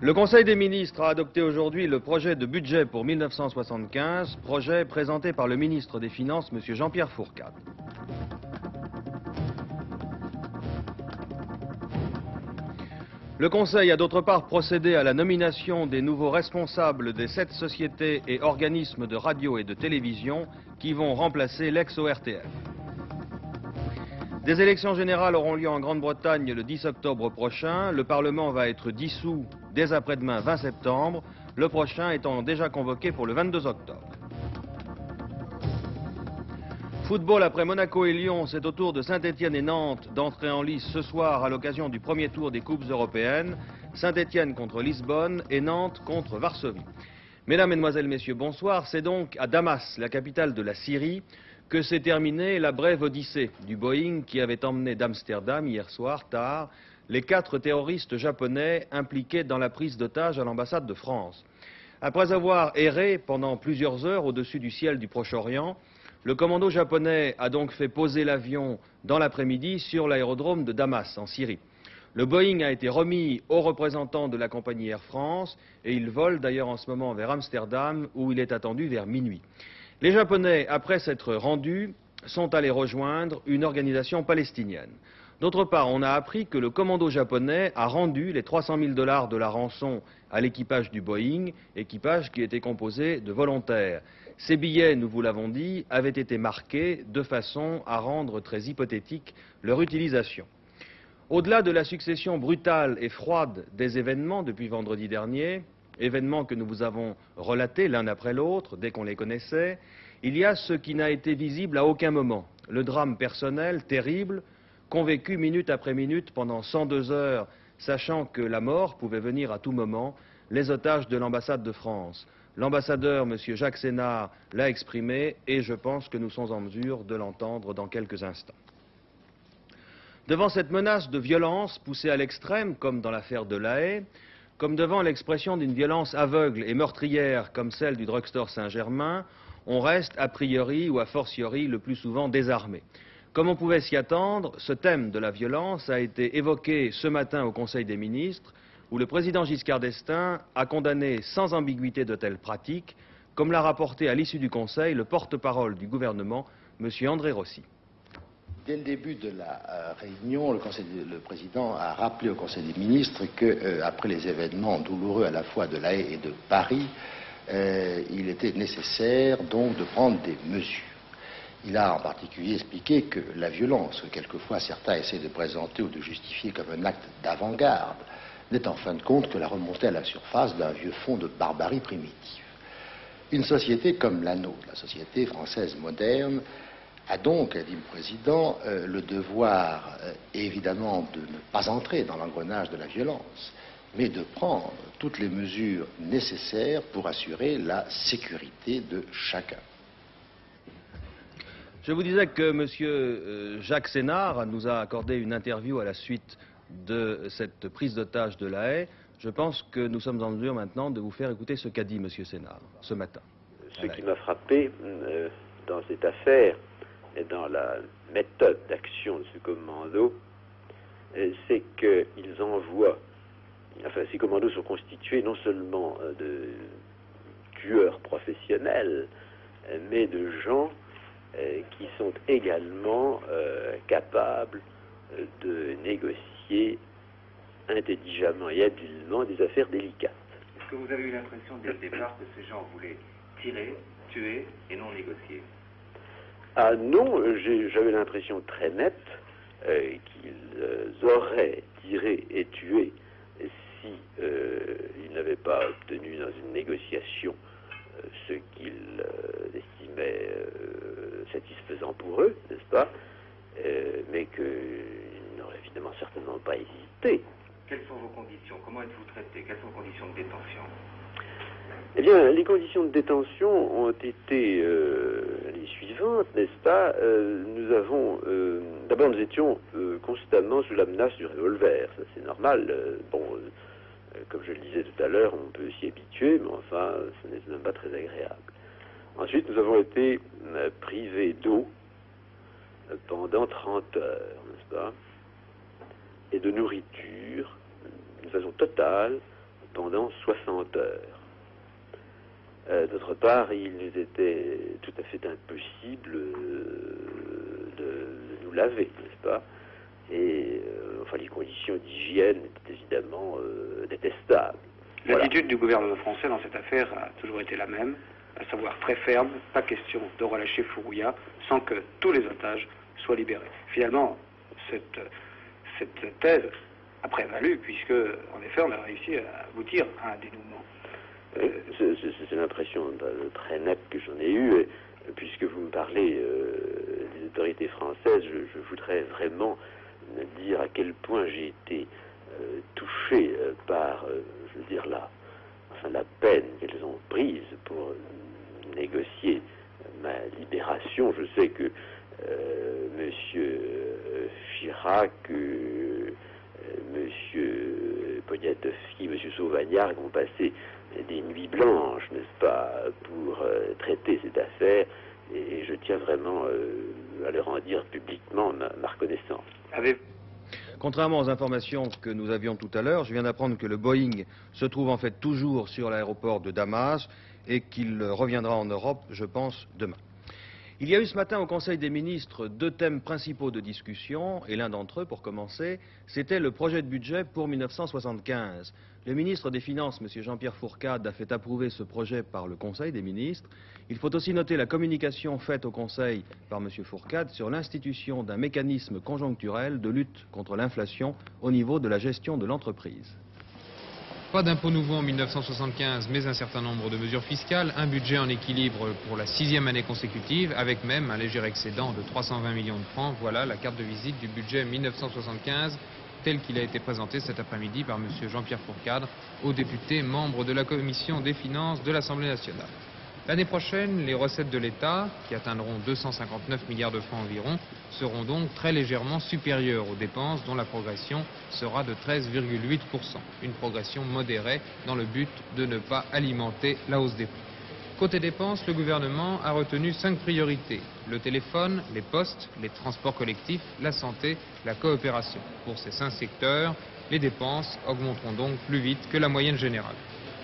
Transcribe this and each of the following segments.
Le Conseil des ministres a adopté aujourd'hui le projet de budget pour 1975, projet présenté par le ministre des Finances, M. Jean-Pierre Fourcade. Le Conseil a d'autre part procédé à la nomination des nouveaux responsables des 7 sociétés et organismes de radio et de télévision qui vont remplacer l'ex-ORTF. Des élections générales auront lieu en Grande-Bretagne le 10 octobre prochain. Le Parlement va être dissous dès après-demain 20 septembre, le prochain étant déjà convoqué pour le 22 octobre. Football après Monaco et Lyon, c'est au tour de Saint-Étienne et Nantes d'entrer en lice ce soir à l'occasion du premier tour des Coupes européennes. Saint-Étienne contre Lisbonne et Nantes contre Varsovie. Mesdames, Mesdemoiselles, Messieurs, bonsoir. C'est donc à Damas, la capitale de la Syrie, que s'est terminée la brève odyssée du Boeing qui avait emmené d'Amsterdam hier soir, tard, les 4 terroristes japonais impliqués dans la prise d'otages à l'ambassade de France. Après avoir erré pendant plusieurs heures au-dessus du ciel du Proche-Orient, le commando japonais a donc fait poser l'avion dans l'après-midi sur l'aérodrome de Damas, en Syrie. Le Boeing a été remis aux représentants de la compagnie Air France et il vole d'ailleurs en ce moment vers Amsterdam où il est attendu vers minuit. Les Japonais, après s'être rendus, sont allés rejoindre une organisation palestinienne. D'autre part, on a appris que le commando japonais a rendu les 300 000 $ de la rançon à l'équipage du Boeing, équipage qui était composé de volontaires. Ces billets, nous vous l'avons dit, avaient été marqués de façon à rendre très hypothétique leur utilisation. Au-delà de la succession brutale et froide des événements depuis vendredi dernier, événements que nous vous avons relatés l'un après l'autre, dès qu'on les connaissait, il y a ce qui n'a été visible à aucun moment, le drame personnel terrible qu'ont vécu minute après minute pendant 102 heures, sachant que la mort pouvait venir à tout moment, les otages de l'ambassade de France. L'ambassadeur, M. Jacques Sénard, l'a exprimé et je pense que nous sommes en mesure de l'entendre dans quelques instants. Devant cette menace de violence poussée à l'extrême, comme dans l'affaire de La Haye, comme devant l'expression d'une violence aveugle et meurtrière comme celle du drugstore Saint-Germain, on reste a priori ou a fortiori le plus souvent désarmé. Comme on pouvait s'y attendre, ce thème de la violence a été évoqué ce matin au Conseil des ministres, où le président Giscard d'Estaing a condamné sans ambiguïté de telles pratiques, comme l'a rapporté à l'issue du Conseil le porte-parole du gouvernement, M. André Rossi. Dès le début de la réunion, le président a rappelé au Conseil des ministres qu'après les événements douloureux à la fois de La Haye et de Paris, il était nécessaire donc de prendre des mesures. Il a en particulier expliqué que la violence, que quelquefois certains essaient de présenter ou de justifier comme un acte d'avant-garde, n'est en fin de compte que la remontée à la surface d'un vieux fond de barbarie primitive. Une société comme la nôtre, la société française moderne, a donc, a dit le président, le devoir évidemment de ne pas entrer dans l'engrenage de la violence, mais de prendre toutes les mesures nécessaires pour assurer la sécurité de chacun. Je vous disais que M. Jacques Sénard nous a accordé une interview à la suite de cette prise d'otage de La Haye. Je pense que nous sommes en mesure maintenant de vous faire écouter ce qu'a dit M. Sénard ce matin. Ce qui m'a frappé dans cette affaire et dans la méthode d'action de ce commando, c'est qu'ils envoient, enfin ces commandos sont constitués non seulement de tueurs professionnels, mais de gens qui sont également capables de négocier intelligemment et habilement des affaires délicates. Est-ce que vous avez eu l'impression dès le départ que ces gens voulaient tirer, tuer et non négocier? Ah non, j'avais l'impression très nette qu'ils auraient tiré et tué si ils n'avaient pas obtenu dans une négociation ce qu'ils estimaient satisfaisant pour eux, n'est-ce pas, mais qu'ils n'auraient évidemment certainement pas hésité. Quelles sont vos conditions? Comment êtes-vous traité? Quelles sont vos conditions de détention? Eh bien, les conditions de détention ont été les suivantes, n'est-ce pas? D'abord, nous étions constamment sous la menace du revolver. Ça, c'est normal. Comme je le disais tout à l'heure, on peut s'y habituer, mais enfin, ce n'est même pas très agréable. Ensuite, nous avons été privés d'eau pendant 30 heures, n'est-ce pas? Et de nourriture, de façon totale, pendant 60 heures. D'autre part, il nous était tout à fait impossible de nous laver, n'est-ce pas? Et enfin, les conditions d'hygiène étaient évidemment détestables. L'attitude du gouvernement français dans cette affaire a toujours été la même, à savoir très ferme, pas question de relâcher Fourouya sans que tous les otages soient libérés. Finalement, cette thèse a prévalu puisque, en effet, on a réussi à aboutir à un dénouement. C'est l'impression très nette que j'en ai eue, puisque vous me parlez des autorités françaises, je voudrais vraiment dire à quel point j'ai été touché par, je veux dire, la peine qu'elles ont prise pour négocier ma libération. Je sais que Monsieur Chirac, Monsieur Poniatowski, Monsieur Sauvagnargues ont passé des nuits blanches, n'est-ce pas, pour traiter cette affaire, et je tiens vraiment à leur en dire publiquement ma reconnaissance. Contrairement aux informations que nous avions tout à l'heure, je viens d'apprendre que le Boeing se trouve en fait toujours sur l'aéroport de Damas et qu'il reviendra en Europe, je pense, demain. Il y a eu ce matin au Conseil des ministres 2 thèmes principaux de discussion, et l'un d'entre eux, pour commencer, c'était le projet de budget pour 1975. Le ministre des Finances, M. Jean-Pierre Fourcade, a fait approuver ce projet par le Conseil des ministres. Il faut aussi noter la communication faite au Conseil par M. Fourcade sur l'institution d'un mécanisme conjoncturel de lutte contre l'inflation au niveau de la gestion de l'entreprise. Pas d'impôts nouveaux en 1975, mais un certain nombre de mesures fiscales, un budget en équilibre pour la 6e année consécutive, avec même un léger excédent de 320 millions de francs. Voilà la carte de visite du budget 1975, tel qu'il a été présenté cet après-midi par M. Jean-Pierre Fourcade aux députés membres de la Commission des finances de l'Assemblée nationale. L'année prochaine, les recettes de l'État, qui atteindront 259 milliards de francs environ, seront donc très légèrement supérieures aux dépenses dont la progression sera de 13,8%. Une progression modérée dans le but de ne pas alimenter la hausse des prix. Côté dépenses, le gouvernement a retenu 5 priorités. Le téléphone, les postes, les transports collectifs, la santé, la coopération. Pour ces 5 secteurs, les dépenses augmenteront donc plus vite que la moyenne générale.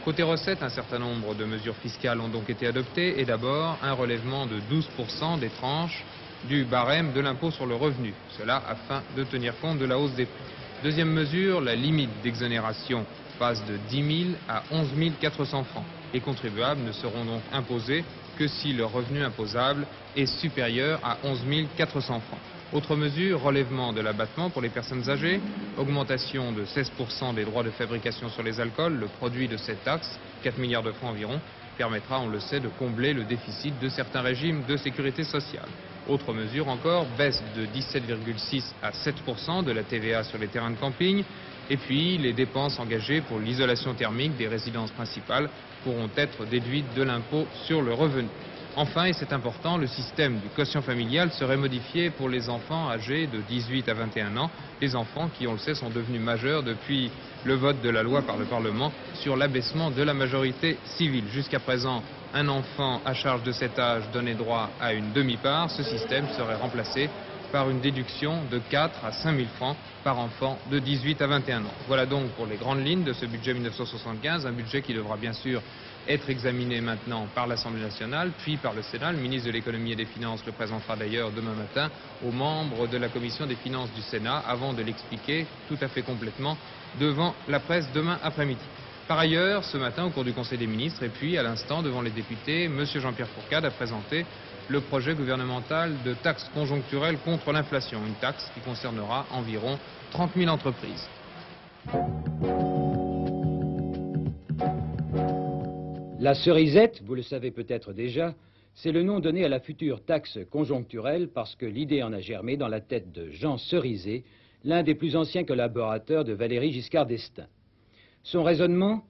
Côté recettes, un certain nombre de mesures fiscales ont donc été adoptées et d'abord un relèvement de 12% des tranches du barème de l'impôt sur le revenu. Cela afin de tenir compte de la hausse des prix. Deuxième mesure, la limite d'exonération passe de 10 000 à 11 400 francs. Les contribuables ne seront donc imposés que si leur revenu imposable est supérieur à 11 400 francs. Autre mesure, relèvement de l'abattement pour les personnes âgées, augmentation de 16% des droits de fabrication sur les alcools. Le produit de cette taxe, 4 milliards de francs environ, permettra, on le sait, de combler le déficit de certains régimes de sécurité sociale. Autre mesure encore, baisse de 17,6 à 7% de la TVA sur les terrains de camping. Et puis, les dépenses engagées pour l'isolation thermique des résidences principales pourront être déduites de l'impôt sur le revenu. Enfin, et c'est important, le système du quotient familial serait modifié pour les enfants âgés de 18 à 21 ans, les enfants qui, on le sait, sont devenus majeurs depuis le vote de la loi par le Parlement sur l'abaissement de la majorité civile. Jusqu'à présent, un enfant à charge de cet âge donnait droit à une demi-part. Ce système serait remplacé par une déduction de 4 à 5 000 francs par enfant de 18 à 21 ans. Voilà donc pour les grandes lignes de ce budget 1975, un budget qui devra bien sûr être examiné maintenant par l'Assemblée nationale, puis par le Sénat. Le ministre de l'économie et des finances le présentera d'ailleurs demain matin aux membres de la commission des finances du Sénat, avant de l'expliquer tout à fait complètement devant la presse demain après-midi. Par ailleurs, ce matin, au cours du Conseil des ministres, et puis à l'instant devant les députés, M. Jean-Pierre Fourcade a présenté le projet gouvernemental de taxe conjoncturelle contre l'inflation, une taxe qui concernera environ 30 000 entreprises. La cerisette, vous le savez peut-être déjà, c'est le nom donné à la future taxe conjoncturelle parce que l'idée en a germé dans la tête de Jean Cerizet, l'un des plus anciens collaborateurs de Valéry Giscard d'Estaing. Son raisonnement: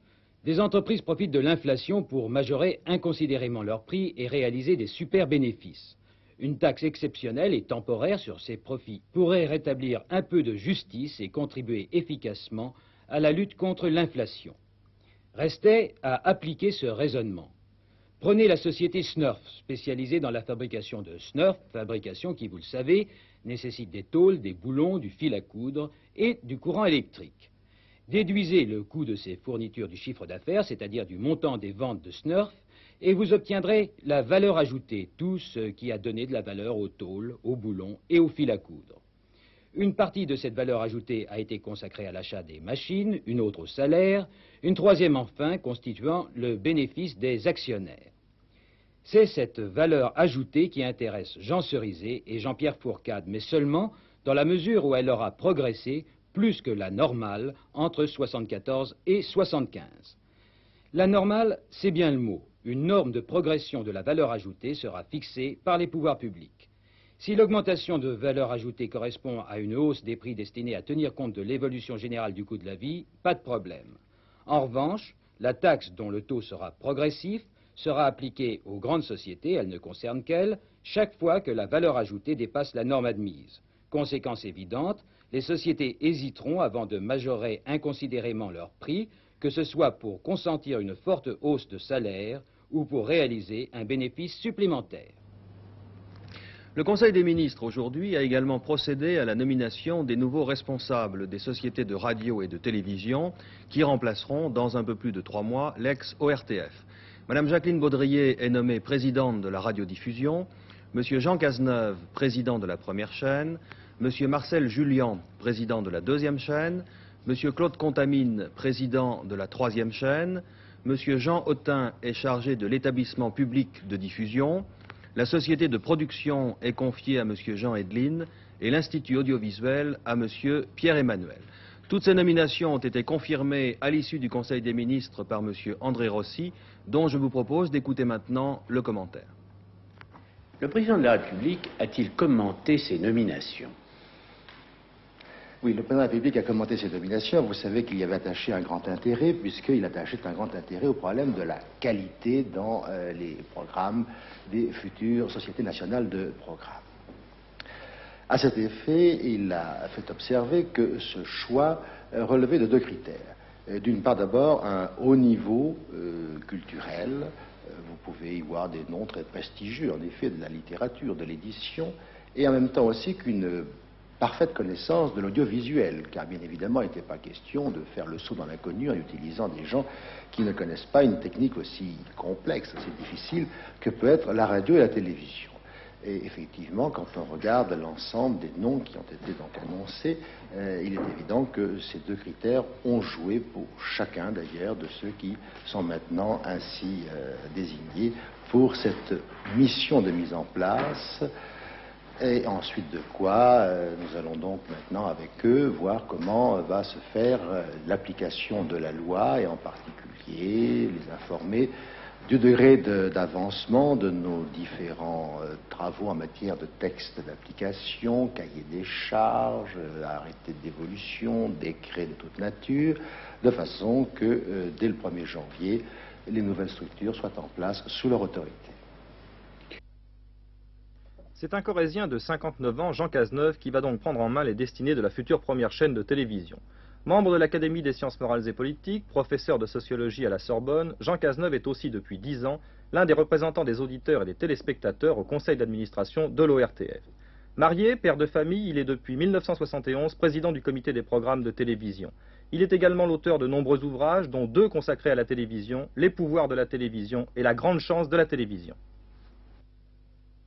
des entreprises profitent de l'inflation pour majorer inconsidérément leurs prix et réaliser des super bénéfices. Une taxe exceptionnelle et temporaire sur ces profits pourrait rétablir un peu de justice et contribuer efficacement à la lutte contre l'inflation. Restait à appliquer ce raisonnement. Prenez la société Snurf, spécialisée dans la fabrication de Snurf, fabrication qui, vous le savez, nécessite des tôles, des boulons, du fil à coudre et du courant électrique. Déduisez le coût de ces fournitures du chiffre d'affaires, c'est-à-dire du montant des ventes de Snurf, et vous obtiendrez la valeur ajoutée, tout ce qui a donné de la valeur au tôle, au boulon et au fil à coudre. Une partie de cette valeur ajoutée a été consacrée à l'achat des machines, une autre au salaire, une troisième enfin constituant le bénéfice des actionnaires. C'est cette valeur ajoutée qui intéresse Jean Cerizet et Jean-Pierre Fourcade, mais seulement dans la mesure où elle aura progressé plus que la normale entre 74 et 75. La normale, c'est bien le mot. Une norme de progression de la valeur ajoutée sera fixée par les pouvoirs publics. Si l'augmentation de valeur ajoutée correspond à une hausse des prix destinée à tenir compte de l'évolution générale du coût de la vie, pas de problème. En revanche, la taxe dont le taux sera progressif sera appliquée aux grandes sociétés, elle ne concerne qu'elles, chaque fois que la valeur ajoutée dépasse la norme admise. Conséquence évidente, les sociétés hésiteront avant de majorer inconsidérément leur prix, que ce soit pour consentir une forte hausse de salaire ou pour réaliser un bénéfice supplémentaire. Le Conseil des ministres aujourd'hui a également procédé à la nomination des nouveaux responsables des sociétés de radio et de télévision qui remplaceront dans un peu plus de 3 mois l'ex-ORTF. Madame Jacqueline Baudrier est nommée présidente de la radiodiffusion, Monsieur Jean Cazeneuve, président de la première chaîne, Monsieur Marcel Julien, président de la deuxième chaîne, Monsieur Claude Contamine, président de la troisième chaîne, Monsieur Jean Autin est chargé de l'établissement public de diffusion, la société de production est confiée à Monsieur Jean Edlin et l'Institut audiovisuel à Monsieur Pierre-Emmanuel. Toutes ces nominations ont été confirmées à l'issue du Conseil des ministres par Monsieur André Rossi, dont je vous propose d'écouter maintenant le commentaire. Le président de la République a-t-il commenté ces nominations? Oui, le président de la République a commenté ces nominations. Vous savez qu'il y avait attaché un grand intérêt, puisqu'il attachait un grand intérêt au problème de la qualité dans les programmes des futures sociétés nationales de programmes. À cet effet, il a fait observer que ce choix relevait de 2 critères. D'une part, d'abord, un haut niveau culturel. Vous pouvez y voir des noms très prestigieux, en effet, de la littérature, de l'édition, et en même temps aussi qu'une parfaite connaissance de l'audiovisuel, car bien évidemment, il n'était pas question de faire le saut dans l'inconnu en utilisant des gens qui ne connaissent pas une technique aussi complexe, aussi difficile que peut être la radio et la télévision. Et effectivement, quand on regarde l'ensemble des noms qui ont été donc annoncés, il est évident que ces 2 critères ont joué pour chacun d'ailleurs de ceux qui sont maintenant ainsi désignés pour cette mission de mise en place. Et ensuite de quoi, nous allons donc maintenant avec eux voir comment va se faire l'application de la loi et en particulier les informer du degré d'avancement de nos différents travaux en matière de textes d'application, cahiers des charges, arrêtés de dévolution, décrets de toute nature, de façon que dès le 1er janvier, les nouvelles structures soient en place sous leur autorité. C'est un Corrézien de 59 ans, Jean Cazeneuve, qui va donc prendre en main les destinées de la future première chaîne de télévision. Membre de l'Académie des sciences morales et politiques, professeur de sociologie à la Sorbonne, Jean Cazeneuve est aussi depuis 10 ans l'un des représentants des auditeurs et des téléspectateurs au conseil d'administration de l'ORTF. Marié, père de famille, il est depuis 1971 président du comité des programmes de télévision. Il est également l'auteur de nombreux ouvrages, dont 2 consacrés à la télévision, Les pouvoirs de la télévision et La grande chance de la télévision.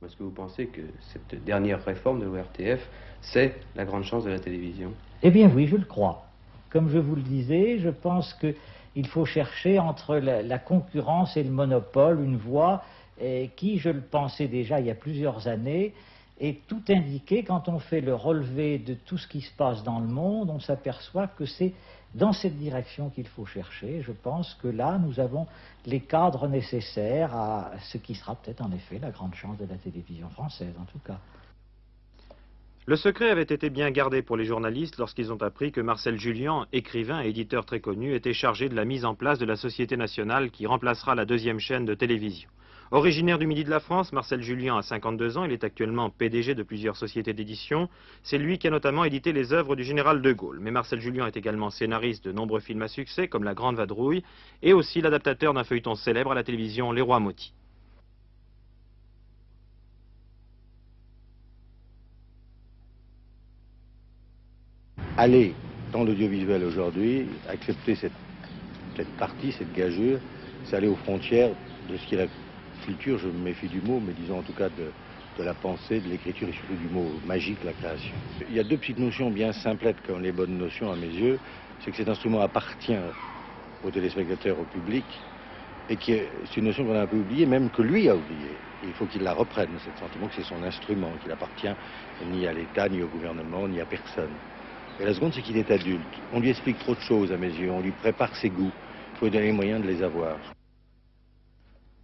Est-ce que vous pensez que cette dernière réforme de l'ORTF, c'est la grande chance de la télévision? Eh bien oui, je le crois. Comme je vous le disais, je pense qu'il faut chercher entre la concurrence et le monopole une voie qui, je le pensais déjà il y a plusieurs années, est tout indiquée. Quand on fait le relevé de tout ce qui se passe dans le monde, on s'aperçoit que c'est dans cette direction qu'il faut chercher. Je pense que là, nous avons les cadres nécessaires à ce qui sera peut-être en effet la grande chance de la télévision française, en tout cas. Le secret avait été bien gardé pour les journalistes lorsqu'ils ont appris que Marcel Julien, écrivain et éditeur très connu, était chargé de la mise en place de la Société nationale qui remplacera la deuxième chaîne de télévision. Originaire du Midi de la France, Marcel Julien a 52 ans, il est actuellement PDG de plusieurs sociétés d'édition. C'est lui qui a notamment édité les œuvres du général de Gaulle. Mais Marcel Julien est également scénariste de nombreux films à succès, comme La Grande Vadrouille, et aussi l'adaptateur d'un feuilleton célèbre à la télévision, Les Rois Motis. Aller dans l'audiovisuel aujourd'hui, accepter cette partie, cette gageure, c'est aller aux frontières de ce qui est la culture, je me méfie du mot, mais disons en tout cas de la pensée, de l'écriture et surtout du mot magique, la création. Il y a deux petites notions bien simplettes comme les bonnes notions à mes yeux, c'est que cet instrument appartient aux téléspectateurs, au public, et c'est une notion qu'on a un peu oubliée, même que lui a oubliée. Il faut qu'il la reprenne, ce sentiment que c'est son instrument, qu'il appartient ni à l'État, ni au gouvernement, ni à personne. Et la seconde, c'est qu'il est adulte. On lui explique trop de choses à mes yeux, on lui prépare ses goûts. Il faut lui donner les moyens de les avoir.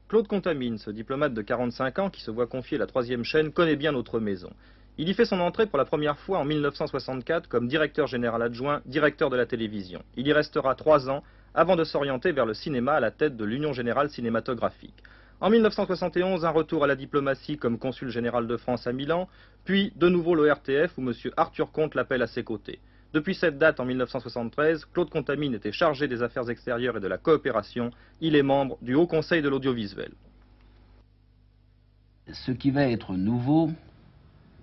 Claude Contamine, ce diplomate de 45 ans qui se voit confier la 3e chaîne, connaît bien notre maison. Il y fait son entrée pour la première fois en 1964 comme directeur général adjoint, directeur de la télévision. Il y restera 3 ans avant de s'orienter vers le cinéma à la tête de l'Union Générale Cinématographique. En 1971, un retour à la diplomatie comme consul général de France à Milan, puis de nouveau l'ORTF où M. Arthur Comte l'appelle à ses côtés. Depuis cette date, en 1973, Claude Contamine était chargé des affaires extérieures et de la coopération. Il est membre du Haut Conseil de l'audiovisuel. Ce qui va être nouveau,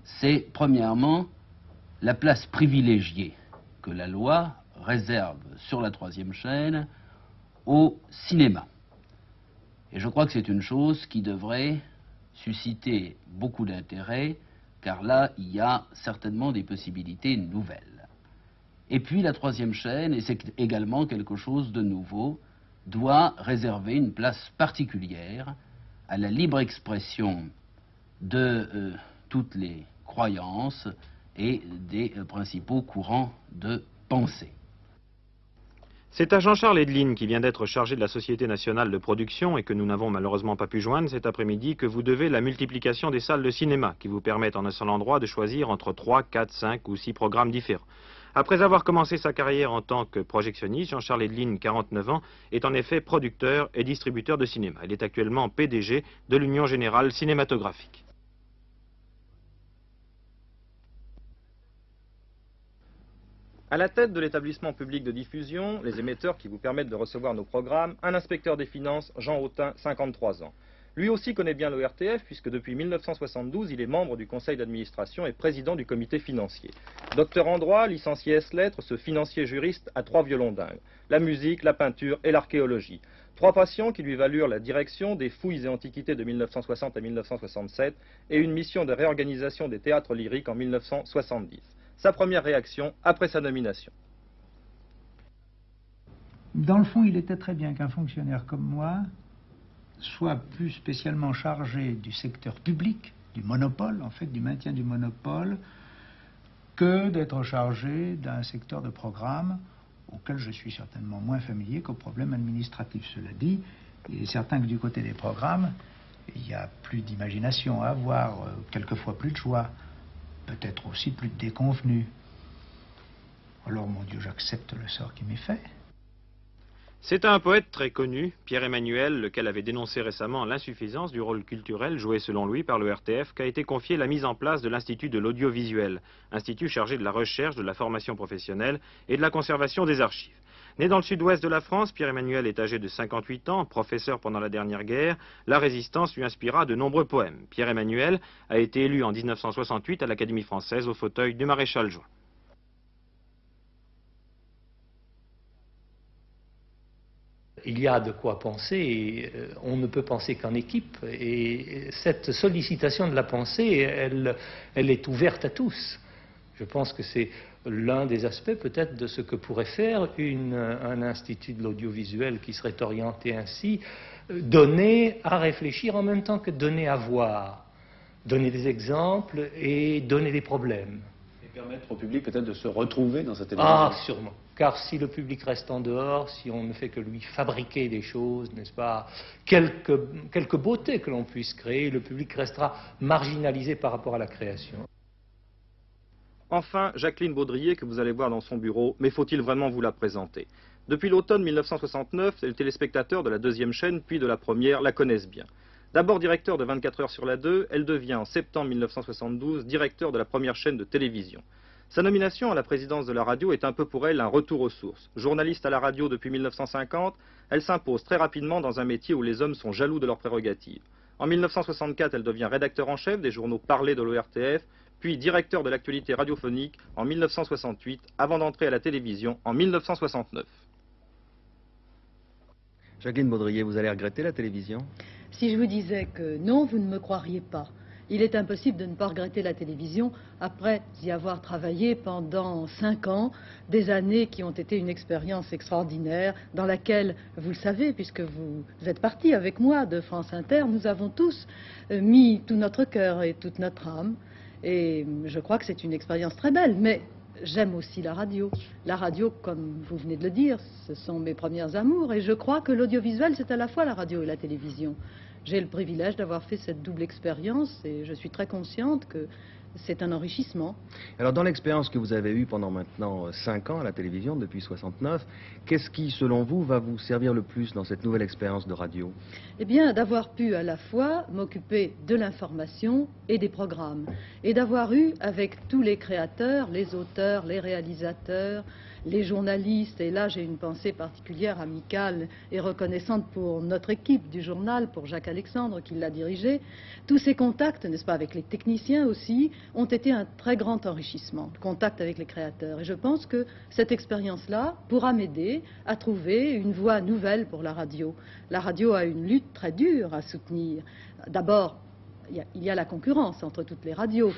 c'est premièrement la place privilégiée que la loi réserve sur la 3e chaîne au cinéma. Et je crois que c'est une chose qui devrait susciter beaucoup d'intérêt, car là, il y a certainement des possibilités nouvelles. Et puis la 3e chaîne, et c'est également quelque chose de nouveau, doit réserver une place particulière à la libre expression de toutes les croyances et des principaux courants de pensée. C'est à Jean-Charles Edeline, qui vient d'être chargé de la Société nationale de production et que nous n'avons malheureusement pas pu joindre cet après-midi, que vous devez la multiplication des salles de cinéma qui vous permettent en un seul endroit de choisir entre 3, 4, 5 ou 6 programmes différents. Après avoir commencé sa carrière en tant que projectionniste, Jean-Charles Edeline, 49 ans, est en effet producteur et distributeur de cinéma. Il est actuellement PDG de l'Union Générale Cinématographique. À la tête de l'établissement public de diffusion, les émetteurs qui vous permettent de recevoir nos programmes, un inspecteur des finances, Jean Autin, 53 ans. Lui aussi connaît bien l'ORTF puisque depuis 1972, il est membre du conseil d'administration et président du comité financier. Docteur en droit, licencié S-lettres, ce financier juriste a 3 violons dingues. La musique, la peinture et l'archéologie. 3 passions qui lui valurent la direction des fouilles et antiquités de 1960 à 1967 et une mission de réorganisation des théâtres lyriques en 1970. Sa première réaction après sa nomination. Dans le fond, il était très bien qu'un fonctionnaire comme moi soit plus spécialement chargé du secteur public, du monopole, en fait, du maintien du monopole, que d'être chargé d'un secteur de programme auquel je suis certainement moins familier qu'aux problèmes administratifs. Cela dit, il est certain que du côté des programmes, il y a plus d'imagination à avoir, quelquefois plus de choix, peut-être aussi plus de déconvenus. Alors, mon Dieu, j'accepte le sort qui m'est fait. C'est un poète très connu, Pierre Emmanuel, lequel avait dénoncé récemment l'insuffisance du rôle culturel joué selon lui par l'ORTF, qu'a été confié la mise en place de l'Institut de l'audiovisuel, institut chargé de la recherche, de la formation professionnelle et de la conservation des archives. Né dans le sud-ouest de la France, Pierre Emmanuel est âgé de 58 ans, professeur pendant la dernière guerre. La résistance lui inspira de nombreux poèmes. Pierre Emmanuel a été élu en 1968 à l'Académie française au fauteuil du maréchal Juin. Il y a de quoi penser, et on ne peut penser qu'en équipe, et cette sollicitation de la pensée, elle est ouverte à tous. Je pense que c'est l'un des aspects peut-être de ce que pourrait faire un institut de l'audiovisuel qui serait orienté ainsi, donner à réfléchir en même temps que donner à voir, donner des exemples et donner des problèmes. Et permettre au public peut-être de se retrouver dans cette télévision. Ah, sûrement. Car si le public reste en dehors, si on ne fait que lui fabriquer des choses, n'est-ce pas, quelque beauté que l'on puisse créer, le public restera marginalisé par rapport à la création. Enfin, Jacqueline Baudrier, que vous allez voir dans son bureau, mais faut-il vraiment vous la présenter? Depuis l'automne 1969, les téléspectateurs de la 2e chaîne, puis de la première, la connaissent bien. D'abord directeur de 24 heures sur la 2, elle devient en septembre 1972 directeur de la première chaîne de télévision. Sa nomination à la présidence de la radio est un peu pour elle un retour aux sources. Journaliste à la radio depuis 1950, elle s'impose très rapidement dans un métier où les hommes sont jaloux de leurs prérogatives. En 1964, elle devient rédacteur en chef des journaux parlés de l'ORTF, puis directeur de l'actualité radiophonique en 1968, avant d'entrer à la télévision en 1969. Jacqueline Baudrier, vous allez regretter la télévision? Si je vous disais que non, vous ne me croiriez pas. Il est impossible de ne pas regretter la télévision après y avoir travaillé pendant 5 ans, des années qui ont été une expérience extraordinaire, dans laquelle, vous le savez, puisque vous êtes parti avec moi de France Inter, nous avons tous mis tout notre cœur et toute notre âme. Et je crois que c'est une expérience très belle, mais j'aime aussi la radio. La radio, comme vous venez de le dire, ce sont mes premières amours, et je crois que l'audiovisuel, c'est à la fois la radio et la télévision. J'ai le privilège d'avoir fait cette double expérience et je suis très consciente que c'est un enrichissement. Alors dans l'expérience que vous avez eue pendant maintenant 5 ans à la télévision, depuis 69, qu'est-ce qui, selon vous, va vous servir le plus dans cette nouvelle expérience de radio? Eh bien, d'avoir pu à la fois m'occuper de l'information et des programmes. Et d'avoir eu, avec tous les créateurs, les auteurs, les réalisateurs, les journalistes, et là j'ai une pensée particulière, amicale et reconnaissante pour notre équipe du journal, pour Jacques Alexandre qui l'a dirigé, tous ces contacts, n'est-ce pas, avec les techniciens aussi, ont été un très grand enrichissement, le contact avec les créateurs. Et je pense que cette expérience-là pourra m'aider à trouver une voie nouvelle pour la radio. La radio a une lutte très dure à soutenir. D'abord, il y a la concurrence entre toutes les radios.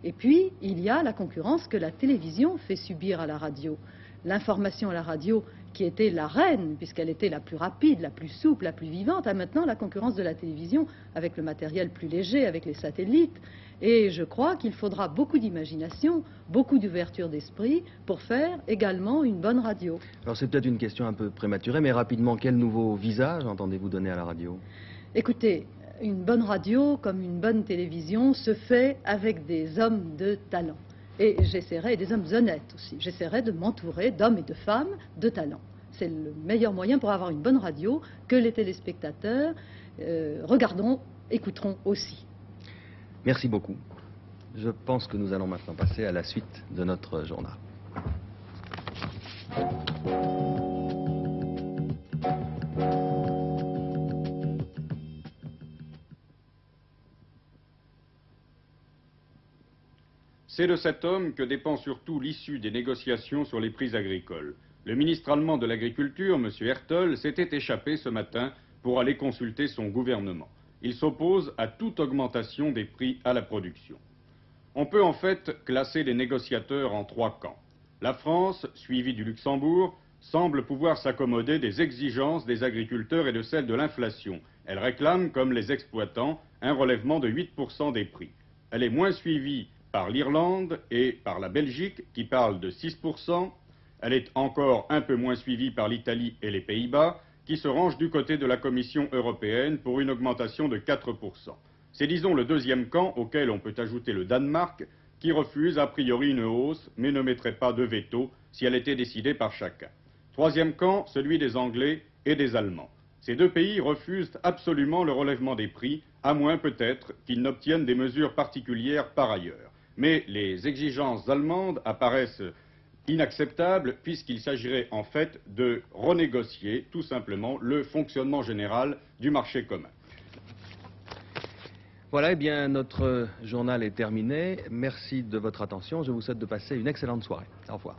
Et puis, il y a la concurrence que la télévision fait subir à la radio. L'information à la radio, qui était la reine, puisqu'elle était la plus rapide, la plus souple, la plus vivante, a maintenant la concurrence de la télévision, avec le matériel plus léger, avec les satellites. Et je crois qu'il faudra beaucoup d'imagination, beaucoup d'ouverture d'esprit pour faire également une bonne radio. Alors c'est peut-être une question un peu prématurée, mais rapidement, quel nouveau visage entendez-vous donner à la radio? Écoutez, une bonne radio, comme une bonne télévision, se fait avec des hommes de talent. Et j'essaierai, et des hommes honnêtes aussi, j'essaierai de m'entourer d'hommes et de femmes de talent. C'est le meilleur moyen pour avoir une bonne radio que les téléspectateurs regarderont, écouteront aussi. Merci beaucoup. Je pense que nous allons maintenant passer à la suite de notre journal. C'est de cet homme que dépend surtout l'issue des négociations sur les prix agricoles. Le ministre allemand de l'Agriculture, M. Hertel, s'était échappé ce matin pour aller consulter son gouvernement. Il s'oppose à toute augmentation des prix à la production. On peut en fait classer les négociateurs en 3 camps. La France, suivie du Luxembourg, semble pouvoir s'accommoder des exigences des agriculteurs et de celles de l'inflation. Elle réclame, comme les exploitants, un relèvement de 8% des prix. Elle est moins suivie par l'Irlande et par la Belgique, qui parlent de 6%. Elle est encore un peu moins suivie par l'Italie et les Pays-Bas, qui se rangent du côté de la Commission européenne pour une augmentation de 4%. C'est, disons, le deuxième camp, auquel on peut ajouter le Danemark, qui refuse a priori une hausse, mais ne mettrait pas de veto si elle était décidée par chacun. Troisième camp, celui des Anglais et des Allemands. Ces 2 pays refusent absolument le relèvement des prix, à moins peut-être qu'ils n'obtiennent des mesures particulières par ailleurs. Mais les exigences allemandes apparaissent inacceptables puisqu'il s'agirait en fait de renégocier tout simplement le fonctionnement général du marché commun. Voilà, eh bien notre journal est terminé. Merci de votre attention. Je vous souhaite de passer une excellente soirée. Au revoir.